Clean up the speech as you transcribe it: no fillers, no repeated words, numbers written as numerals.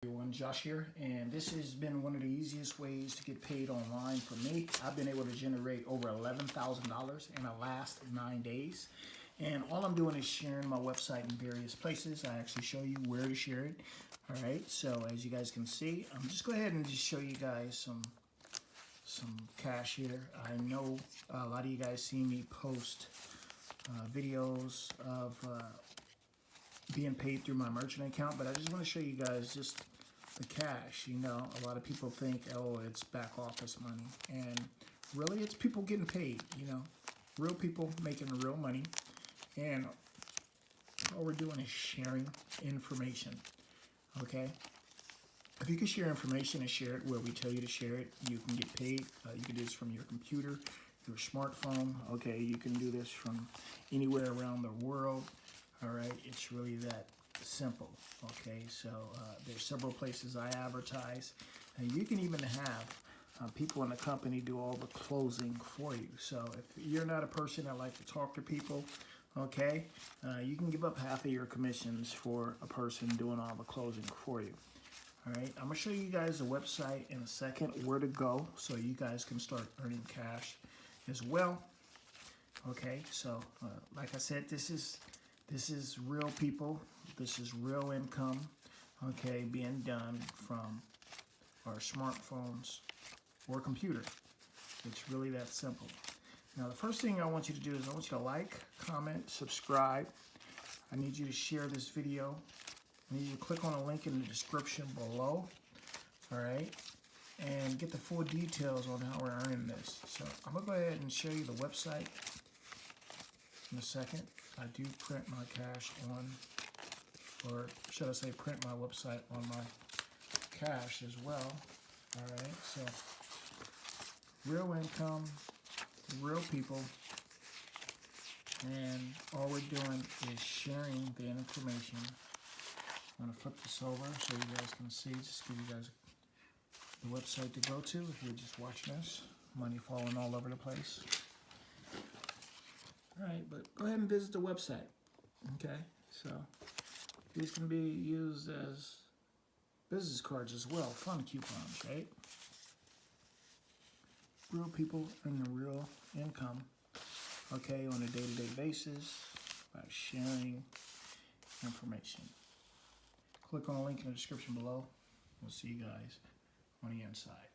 Everyone, Josh here, and this has been one of the easiest ways to get paid online for me. I've been able to generate over $11,000 in the last 9 days, and all I'm doing is sharing my website in various places. I actually show you where to share it. All right, so as you guys can see, I'm just go ahead and just show you guys some cash here. I know a lot of you guys see me post videos of being paid through my merchant account, but I just want to show you guys just the cash. You know, a lot of people think, oh, it's back office money, and really it's people getting paid, you know, real people making real money. And all we're doing is sharing information. Okay, if you can share information and share it where we tell you to share it, you can get paid. You can do this from your computer, your smartphone. Okay, you can do this from anywhere around the world. All right, it's really that simple. Okay, so there's several places I advertise, and you can even have people in the company do all the closing for you. So if you're not a person that likes to talk to people, okay, you can give up half of your commissions for a person doing all the closing for you. All right, I'm gonna show you guys the website in a second, where to go, so you guys can start earning cash as well. Okay, so like I said, this is real people. This is real income, okay, being done from our smartphones or computer. It's really that simple. Now, the first thing I want you to do is I want you to like, comment, subscribe. I need you to share this video. I need you to click on a link in the description below, all right, and get the full details on how we're earning this. So I'm gonna go ahead and show you the website in a second. I do print my cash on, or should I say print my website on my cash as well. All right, so real income, real people, and all we're doing is sharing the information. I'm gonna flip this over so you guys can see, just give you guys the website to go to if you're just watching this. Money falling all over the place. All right, but go ahead and visit the website. Okay, so these can be used as business cards as well, fun coupons, right? Real people earn the real income, okay, on a day-to-day basis by sharing information. Click on the link in the description below. We'll see you guys on the inside.